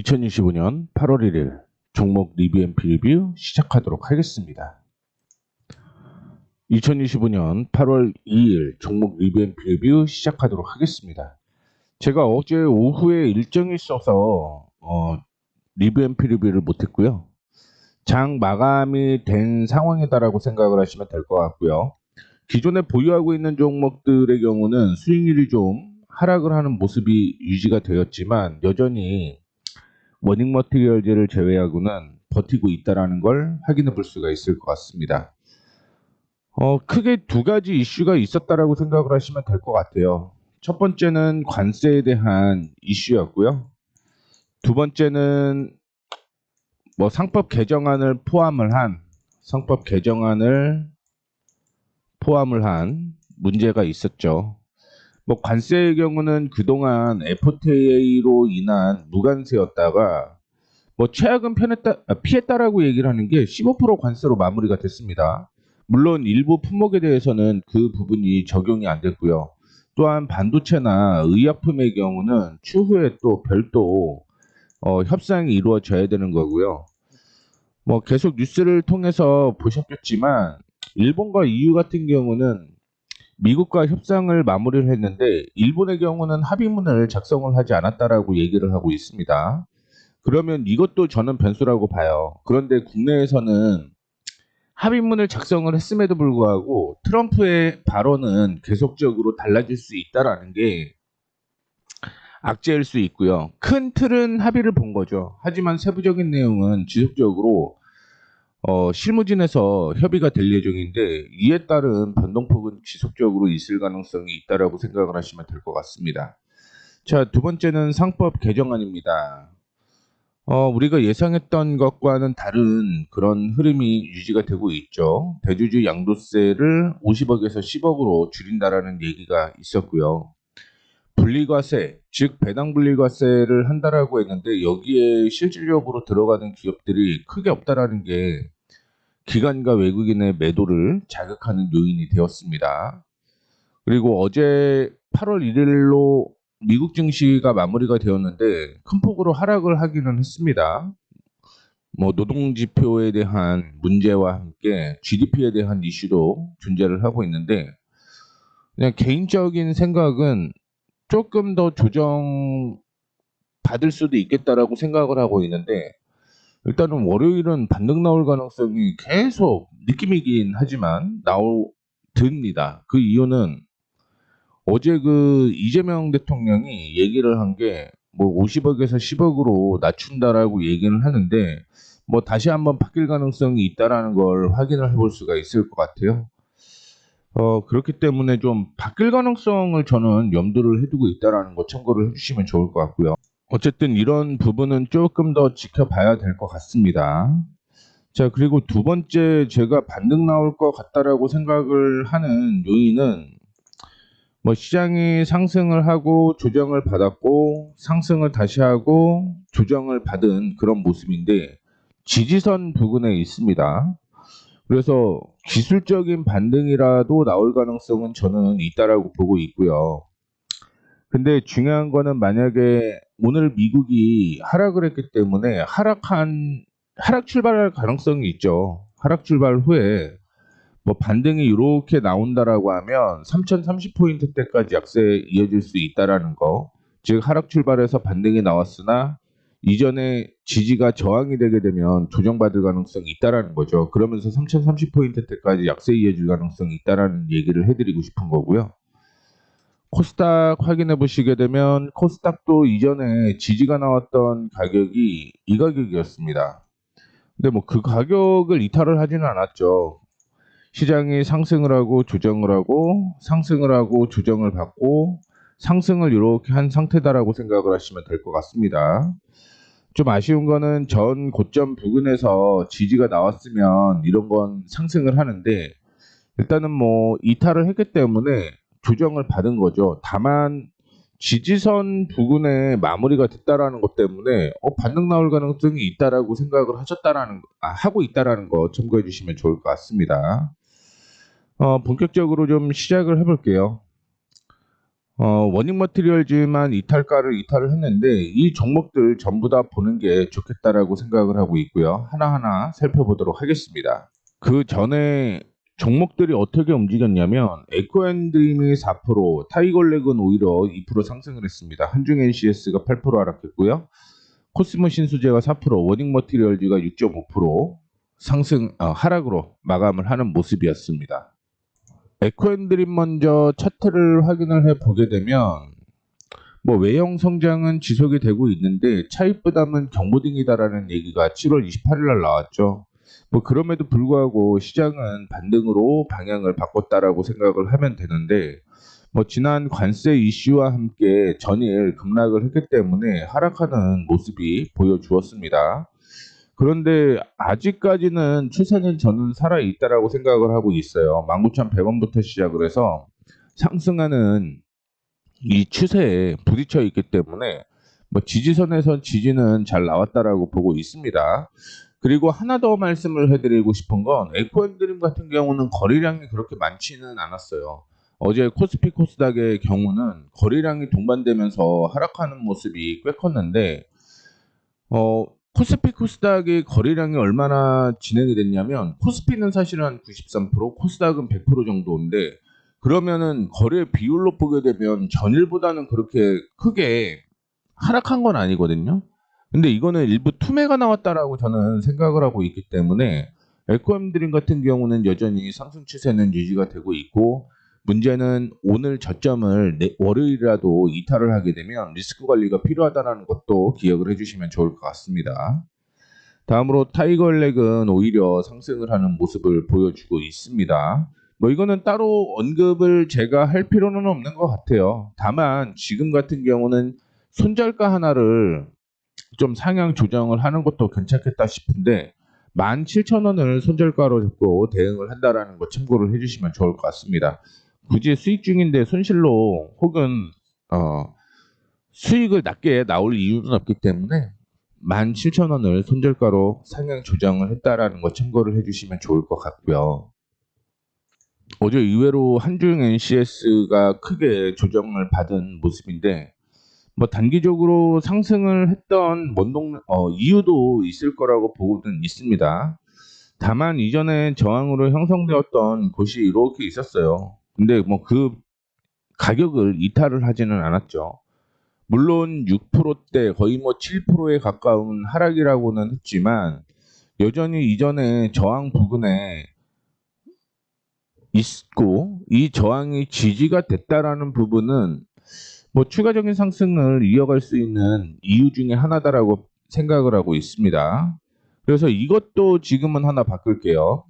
2025년 8월 1일 종목 리뷰 앤 프리뷰 시작하도록 하겠습니다. 2025년 8월 2일 종목 리뷰 앤 프리뷰 시작하도록 하겠습니다. 제가 어제 오후에 일정이 있어서 리뷰 앤 프리뷰를 못했고요. 장 마감이 된 상황이다라고 생각을 하시면 될 것 같고요. 기존에 보유하고 있는 종목들의 경우는 수익률이 좀 하락을 하는 모습이 유지가 되었지만 여전히 워닝 머티리얼즈를 제외하고는 버티고 있다는 걸 확인해 볼 수가 있을 것 같습니다. 크게 두 가지 이슈가 있었다라고 생각을 하시면 될 것 같아요. 첫 번째는 관세에 대한 이슈였고요. 두 번째는 상법 개정안을 포함을 한 문제가 있었죠. 관세의 경우는 그동안 FTA로 인한 무관세였다가 최악은 피했다라고 얘기를 하는 게 15% 관세로 마무리가 됐습니다. 물론 일부 품목에 대해서는 그 부분이 적용이 안 됐고요. 또한 반도체나 의약품의 경우는 추후에 또 별도 협상이 이루어져야 되는 거고요. 계속 뉴스를 통해서 보셨겠지만 일본과 EU 같은 경우는 미국과 협상을 마무리를 했는데 일본의 경우는 합의문을 작성을 하지 않았다라고 얘기를 하고 있습니다. 그러면 이것도 저는 변수라고 봐요. 그런데 국내에서는 합의문을 작성을 했음에도 불구하고 트럼프의 발언은 계속적으로 달라질 수 있다라는 게 악재일 수 있고요. 큰 틀은 합의를 본 거죠. 하지만 세부적인 내용은 지속적으로 실무진에서 협의가 될 예정인데 이에 따른 변동폭은 지속적으로 있을 가능성이 있다라고 생각을 하시면 될 것 같습니다. 자, 두 번째는 상법 개정안입니다. 우리가 예상했던 것과는 다른 그런 흐름이 유지가 되고 있죠. 대주주 양도세를 50억에서 10억으로 줄인다라는 얘기가 있었고요. 분리과세, 즉 배당 분리과세를 한다라고 했는데 여기에 실질적으로 들어가는 기업들이 크게 없다라는 게 기관과 외국인의 매도를 자극하는 요인이 되었습니다. 그리고 어제 8월 1일로 미국 증시가 마무리가 되었는데 큰 폭으로 하락을 하기는 했습니다. 노동지표에 대한 문제와 함께 GDP에 대한 이슈도 존재를 하고 있는데 그냥 개인적인 생각은 조금 더 조정 받을 수도 있겠다라고 생각을 하고 있는데 일단은 월요일은 반등 나올 가능성이 계속 느낌이긴 하지만 듭니다. 그 이유는 어제 그 이재명 대통령이 얘기를 한 게 50억에서 10억으로 낮춘다라고 얘기는 하는데 다시 한번 바뀔 가능성이 있다라는 걸 확인을 해볼 수가 있을 것 같아요. 그렇기 때문에 좀 바뀔 가능성을 저는 염두를 해두고 있다라는 거 참고를 해주시면 좋을 것 같고요. 어쨌든 이런 부분은 조금 더 지켜봐야 될 것 같습니다. 자, 그리고 두 번째 제가 반등 나올 것 같다라고 생각을 하는 요인은 시장이 상승을 하고 조정을 받았고 상승을 다시 하고 조정을 받은 그런 모습인데 지지선 부근에 있습니다. 그래서 기술적인 반등이라도 나올 가능성은 저는 있다라고 보고 있고요. 근데 중요한 거는 만약에 오늘 미국이 하락을 했기 때문에 하락 출발할 가능성이 있죠. 하락 출발 후에 반등이 이렇게 나온다라고 하면 3030포인트대까지 약세에 이어질 수 있다라는 거. 즉 하락 출발해서 반등이 나왔으나 이전에 지지가 저항이 되게 되면 조정받을 가능성이 있다라는 거죠. 그러면서 3030포인트대까지 약세에 이어질 가능성이 있다라는 얘기를 해드리고 싶은 거고요. 코스닥 확인해 보시게 되면 코스닥도 이전에 지지가 나왔던 가격이 이 가격이었습니다. 근데 그 가격을 이탈을 하지는 않았죠. 시장이 상승을 하고 조정을 하고 상승을 하고 조정을 받고 상승을 이렇게 한 상태다라고 생각을 하시면 될 것 같습니다. 좀 아쉬운 거는 전 고점 부근에서 지지가 나왔으면 이런 건 상승을 하는데 일단은 이탈을 했기 때문에 조정을 받은 거죠. 다만 지지선 부근에 마무리가 됐다라는 것 때문에 반등 나올 가능성이 있다라고 생각을 하고 있다라는 거 참고해 주시면 좋을 것 같습니다. 본격적으로 좀 시작을 해볼게요. 워닝 머티리얼즈만 이탈을 했는데 이 종목들 전부 다 보는 게 좋겠다라고 생각을 하고 있고요. 하나하나 살펴보도록 하겠습니다. 그 전에 종목들이 어떻게 움직였냐면 에코앤드림이 4%, 타이거렉은 오히려 2% 상승을 했습니다. 한중NCS가 8% 하락했고요. 코스모 신소재가 4%, 워닝 머티리얼즈가 6.5% 하락으로 마감을 하는 모습이었습니다. 에코앤드림 먼저 차트를 확인을 해 보게 되면 뭐 외형 성장은 지속이 되고 있는데 차익 부담은 경고등이다라는 얘기가 7월 28일 날 나왔죠. 뭐 그럼에도 불구하고 시장은 반등으로 방향을 바꿨다라고 생각을 하면 되는데 뭐 지난 관세 이슈와 함께 전일 급락을 했기 때문에 하락하는 모습이 보여주었습니다. 그런데 아직까지는 추세는 저는 살아 있다라고 생각을 하고 있어요. 19,100원부터 시작을 해서 상승하는 이 추세에 부딪혀 있기 때문에 뭐 지지선에선 지지는 잘 나왔다라고 보고 있습니다. 그리고 하나 더 말씀을 해드리고 싶은 건 에코앤드림 같은 경우는 거래량이 그렇게 많지는 않았어요. 어제 코스피 코스닥의 경우는 거래량이 동반되면서 하락하는 모습이 꽤 컸는데 코스피 코스닥의 거래량이 얼마나 진행이 됐냐면 코스피는 사실은 한 93%, 코스닥은 100% 정도인데 그러면은 거래 비율로 보게 되면 전일보다는 그렇게 크게 하락한 건 아니거든요. 근데 이거는 일부 투매가 나왔다라고 저는 생각을 하고 있기 때문에 에코엠드림 같은 경우는 여전히 상승 추세는 유지가 되고 있고 문제는 오늘 저점을 월요일이라도 이탈을 하게 되면 리스크 관리가 필요하다는 것도 기억을 해주시면 좋을 것 같습니다. 다음으로 타이거렉은 오히려 상승을 하는 모습을 보여주고 있습니다. 뭐 이거는 따로 언급을 제가 할 필요는 없는 것 같아요. 다만 지금 같은 경우는 손절가 하나를 좀 상향 조정을 하는 것도 괜찮겠다 싶은데 17,000원을 손절가로 잡고 대응을 한다라는 거 참고를 해주시면 좋을 것 같습니다. 굳이 수익 중인데 손실로 혹은 수익을 낮게 나올 이유는 없기 때문에 17,000원을 손절가로 상향 조정을 했다라는 거 참고를 해주시면 좋을 것 같고요. 어제 의외로 한중 NCS가 크게 조정을 받은 모습인데 뭐 단기적으로 상승을 했던 이유도 있을 거라고 보고는 있습니다. 다만 이전에 저항으로 형성되었던 곳이 이렇게 있었어요. 근데 뭐 그 가격을 이탈을 하지는 않았죠. 물론 6%대 거의 뭐 7%에 가까운 하락이라고는 했지만 여전히 이전에 저항 부근에 있고 이 저항이 지지가 됐다라는 부분은 뭐 추가적인 상승을 이어갈 수 있는 이유 중에 하나다라고 생각을 하고 있습니다. 그래서 이것도 지금은 하나 바꿀게요.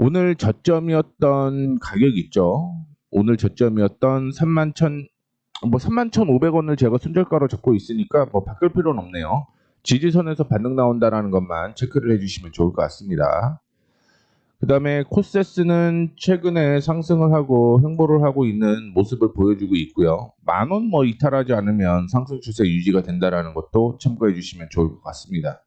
오늘 저점이었던 가격 있죠. 오늘 저점이었던 31,500원을 제가 손절가로 잡고 있으니까 뭐 바꿀 필요는 없네요. 지지선에서 반등 나온다라는 것만 체크를 해주시면 좋을 것 같습니다. 그 다음에 코세스는 최근에 상승을 하고 횡보를 하고 있는 모습을 보여주고 있고요. 10,000원 뭐 이탈하지 않으면 상승 추세 유지가 된다라는 것도 참고해 주시면 좋을 것 같습니다.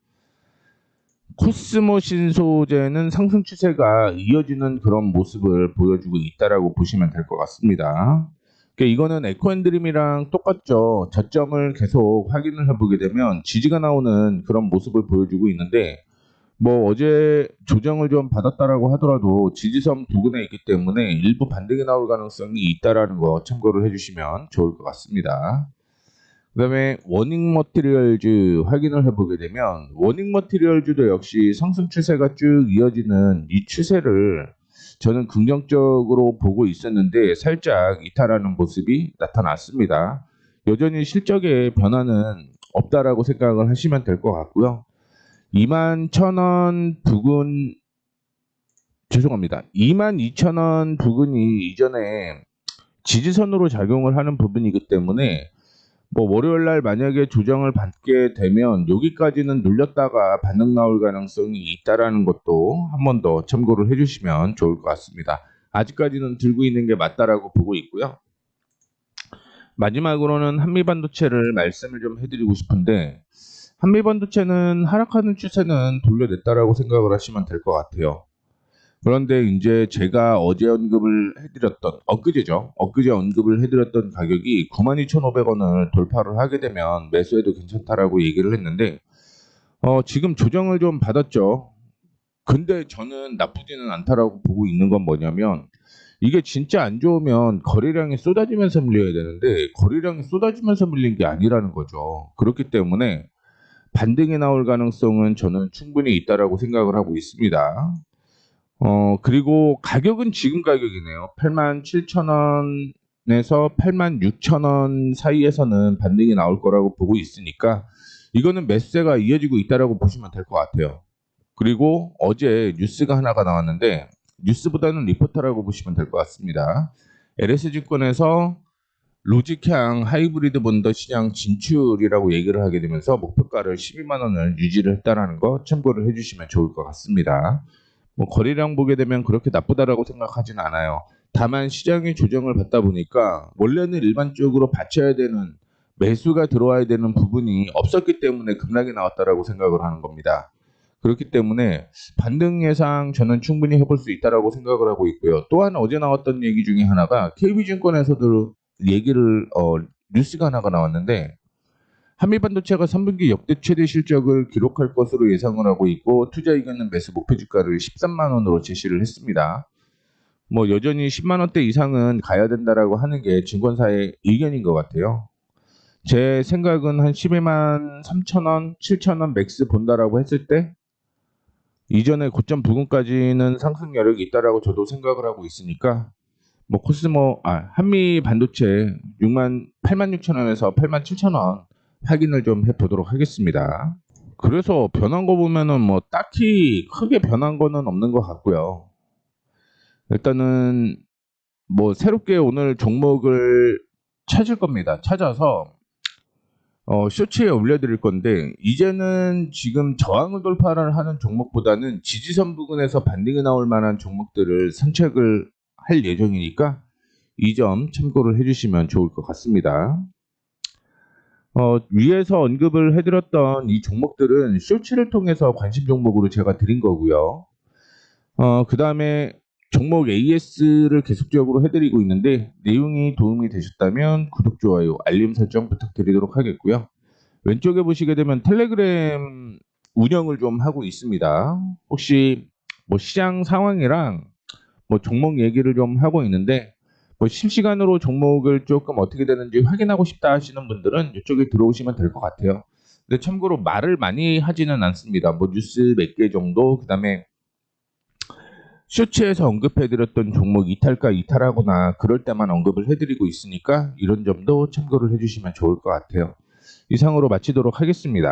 코스모 신소재는 상승 추세가 이어지는 그런 모습을 보여주고 있다라고 보시면 될 것 같습니다. 그러니까 이거는 에코앤드림이랑 똑같죠. 저점을 계속 확인을 해보게 되면 지지가 나오는 그런 모습을 보여주고 있는데 뭐 어제 조정을 좀 받았다라고 하더라도 지지선 부근에 있기 때문에 일부 반등이 나올 가능성이 있다라는 거 참고를 해주시면 좋을 것 같습니다. 그 다음에 워닝 머티리얼즈 확인을 해보게 되면 워닝 머티리얼즈도 역시 상승 추세가 쭉 이어지는 이 추세를 저는 긍정적으로 보고 있었는데 살짝 이탈하는 모습이 나타났습니다. 여전히 실적의 변화는 없다라고 생각을 하시면 될 것 같고요. 21,000원 부근 죄송합니다. 22,000원 부근이 이전에 지지선으로 작용을 하는 부분이기 때문에 뭐 월요일 날 만약에 조정을 받게 되면 여기까지는 눌렸다가 반등 나올 가능성이 있다라는 것도 한 번 더 참고를 해주시면 좋을 것 같습니다. 아직까지는 들고 있는 게 맞다라고 보고 있고요. 마지막으로는 한미반도체를 말씀을 좀 해드리고 싶은데 한미반도체는 하락하는 추세는 돌려냈다라고 생각을 하시면 될 것 같아요. 그런데 이제 제가 어제 언급을 해드렸던 엊그제죠. 엊그제 언급을 해드렸던 가격이 92,500원을 돌파를 하게 되면 매수해도 괜찮다라고 얘기를 했는데 지금 조정을 좀 받았죠. 근데 저는 나쁘지는 않다라고 보고 있는 건 뭐냐면 이게 진짜 안 좋으면 거래량이 쏟아지면서 밀려야 되는데 거래량이 쏟아지면서 밀린 게 아니라는 거죠. 그렇기 때문에 반등이 나올 가능성은 저는 충분히 있다라고 생각을 하고 있습니다. 그리고 가격은 지금 가격이네요. 87,000원에서 86,000원 사이에서는 반등이 나올 거라고 보고 있으니까 이거는 매수세가 이어지고 있다라고 보시면 될 것 같아요. 그리고 어제 뉴스가 하나가 나왔는데 뉴스보다는 리포터라고 보시면 될 것 같습니다. LS증권에서 로직향 하이브리드 본더 시장 진출이라고 얘기를 하게 되면서 목표가를 12만 원을 유지를 했다라는 거 참고를 해주시면 좋을 것 같습니다. 뭐 거래량 보게 되면 그렇게 나쁘다라고 생각하진 않아요. 다만 시장의 조정을 받다 보니까 원래는 일반적으로 받쳐야 되는 매수가 들어와야 되는 부분이 없었기 때문에 급락이 나왔다라고 생각을 하는 겁니다. 그렇기 때문에 반등 예상 저는 충분히 해볼 수 있다라고 생각을 하고 있고요. 또한 어제 나왔던 얘기 중에 하나가 KB증권에서도 얘기를 뉴스가 하나가 나왔는데 한미반도체가 3분기 역대 최대 실적을 기록할 것으로 예상을 하고 있고 투자 이견은 매수 목표 주가를 13만 원으로 제시를 했습니다. 뭐 여전히 10만 원대 이상은 가야 된다라고 하는 게 증권사의 의견인 것 같아요. 제 생각은 한 12만 3천 원, 7천 원 맥스 본다라고 했을 때 이전에 고점 부근까지는 상승 여력이 있다라고 저도 생각을 하고 있으니까 뭐 한미 반도체 8만 6천 원에서 8만 7천 원 확인을 좀 해보도록 하겠습니다. 그래서 변한 거 보면은 뭐 딱히 크게 변한 거는 없는 것 같고요. 일단은 뭐 새롭게 오늘 종목을 찾을 겁니다. 찾아서 쇼츠에 올려드릴 건데 이제는 지금 저항을 돌파를 하는 종목보다는 지지선 부근에서 반등이 나올 만한 종목들을 선택을 할 예정이니까 이 점 참고를 해주시면 좋을 것 같습니다. 위에서 언급을 해드렸던 이 종목들은 쇼츠를 통해서 관심 종목으로 제가 드린 거고요. 그 다음에 종목 AS를 계속적으로 해드리고 있는데 내용이 도움이 되셨다면 구독, 좋아요, 알림 설정 부탁드리도록 하겠고요. 왼쪽에 보시게 되면 텔레그램 운영을 좀 하고 있습니다. 혹시 뭐 시장 상황이랑 뭐 종목 얘기를 좀 하고 있는데 뭐 실시간으로 종목을 조금 어떻게 되는지 확인하고 싶다 하시는 분들은 이쪽에 들어오시면 될 것 같아요. 근데 참고로 말을 많이 하지는 않습니다. 뭐 뉴스 몇 개 정도, 그 다음에 쇼츠에서 언급해드렸던 종목 이탈하거나 그럴 때만 언급을 해드리고 있으니까 이런 점도 참고를 해주시면 좋을 것 같아요. 이상으로 마치도록 하겠습니다.